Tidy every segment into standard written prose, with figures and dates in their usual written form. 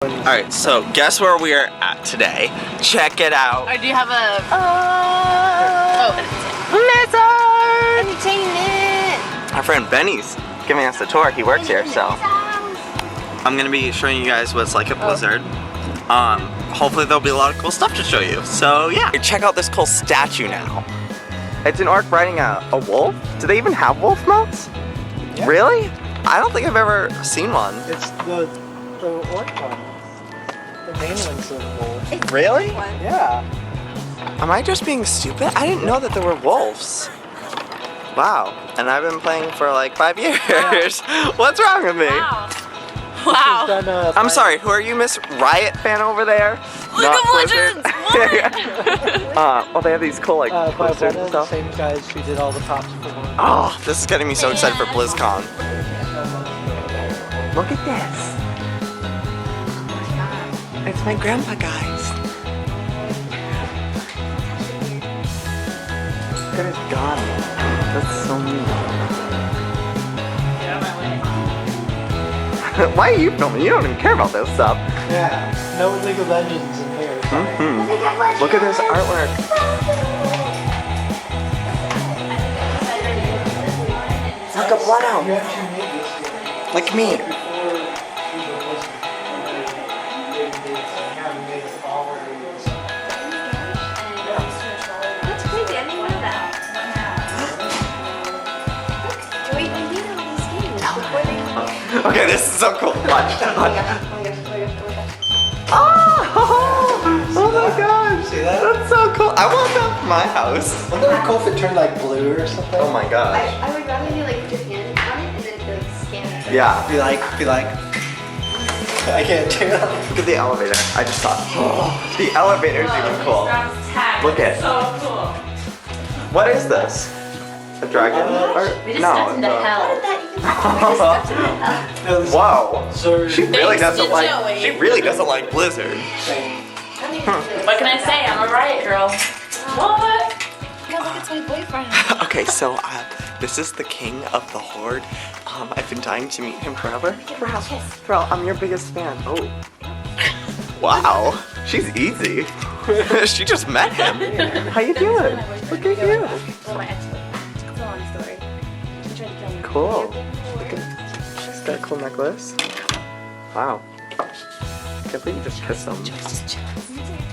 Alright, so guess where we are at today? Check it out. Or do you have a... Entertainment! Our friend Benny's giving us a tour. He works here, so I'm gonna be showing you guys what's like at Blizzard. Hopefully there'll be a lot of cool stuff to show you. So yeah, check out this cool statue now. It's an orc riding a wolf. Do they even have wolf mounts? Yeah. Really? I don't think I've ever seen one. It's the orc one. The main one's a wolf. Really? Yeah. Am I just being stupid? I didn't know that there were wolves. Wow. And I've been playing for like 5 years. Wow. What's wrong with me? Wow. Wow. Done, I'm sorry, who are you, Miss Riot fan over there? Look at Blizzard! Oh, they have these cool like posters and the stuff. same guys who did all the props for one. Oh, this is getting me so excited for BlizzCon. Look at this. It's my grandpa, guys. Look at his gun. That's so neat. Why are you filming? You don't even care about this stuff. Yeah, no League of Legends in here. Look at this artwork. Look at blood out. You actually made this. Like me. That's crazy, I didn't know that. Joey, we need all these games before they come here. Okay, this is so cool. Watch. Oh my gosh. See that? That's so cool. I want that for my house. Wouldn't that be cool if it turned like blue or something? Oh my gosh. I would rather you like put your hand on it and then like scan it. Yeah. Be like. I can't do that. Look at the elevator. I just thought. Oh, the elevator's even cool. Look at it. So cool. What is this? A dragon? We just stepped into hell. No, this Whoa. So She really Thanks to doesn't like. Joey. She really doesn't like Blizzard. What can I say? I'm a riot girl. What? No, look, it's my boyfriend. Okay, so this is the king of the horde. I've been dying to meet him forever. Bro, I'm your biggest fan. Oh. Wow. She's easy. She just met him. How you doing? Look at you. Well, my ex it's a long story. She tried to kill me. Cool. Look at, she's got a cool necklace. Wow. I can't believe you just kissed him.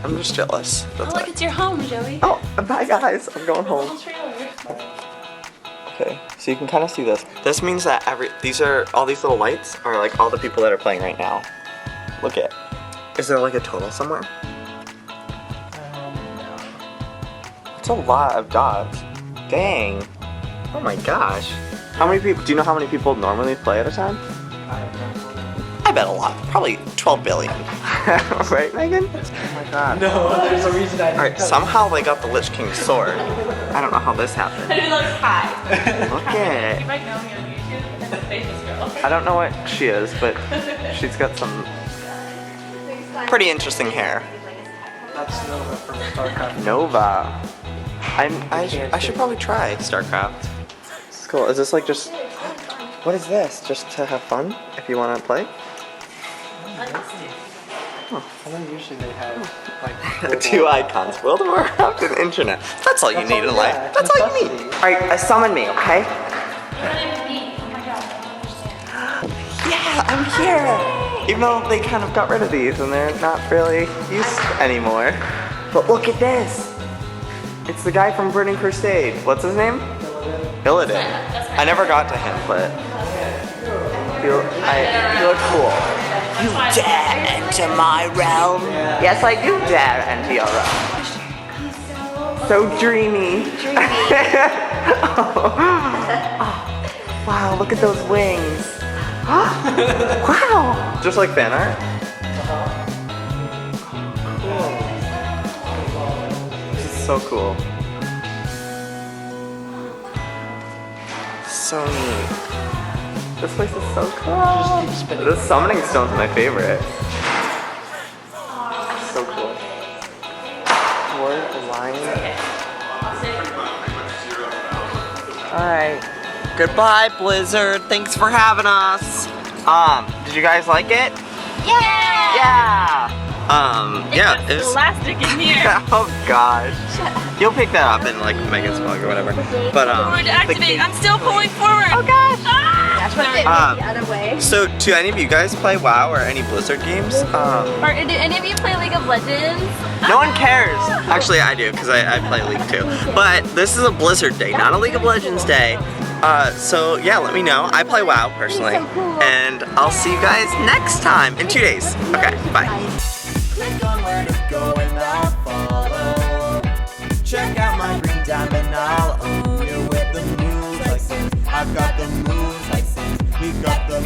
I'm just jealous. That's Oh, look, it. it's your home, Joey. Oh, bye guys. I'm going home. Little trailer. Okay, so you can kind of see this. This means that all these little lights are like all the people that are playing right now. Look at. Is there like a total somewhere? It's a lot of dots. Dang. Oh my gosh. How many people? Do you know how many people normally play at a time? I bet a lot. Probably 12 billion. Right, Megan? Oh my god. no, there's a reason I. Alright, somehow they got the Lich King's sword. I don't know how this happened. It looks high. Look at You might know me on YouTube. It's a famous girl. I don't know what she is, but she's got some pretty interesting hair. That's Nova from StarCraft. Nova. I should probably try StarCraft. This is cool. Is this like just... What is this? Just to have fun? If you want to play? I know usually they have like Two icons. World of Warcraft and internet. That's all you need in life. That's all you need. Alright, summon me, okay? Yeah, I'm here! Even though they kind of got rid of these and they're not really used anymore. But look at this! It's the guy from Burning Crusade. What's his name? Illidan. I never got to him, but he looked cool. You dare enter my realm? Yes, I do dare enter your realm. So dreamy. Oh, wow, look at those wings. Wow! Just like fan art? Cool. This is so cool. So neat. This place is so cool. This summoning stone's my favorite. So cool. We're aligned. Alright. Goodbye, Blizzard. Thanks for having us. Did you guys like it? Yeah! Yeah! Yeah, it was. Elastic in here. Oh gosh. You'll pick that up in like Megan's vlog or whatever. But Forward to activate. I'm still pulling forward. Oh gosh. Ah! Sorry. The other way. So, do any of you guys play WoW or any Blizzard games? Or do any of you play League of Legends? No one cares. Actually, I do because I play League too. But this is a Blizzard day, not a League of Legends day. So yeah, let me know. I play WoW personally, and I'll see you guys next time in 2 days. Okay, bye. Click on where to go and I'll follow. Check out my green diamond, I'll own you with the moves like this. I've got the moves like this. We got the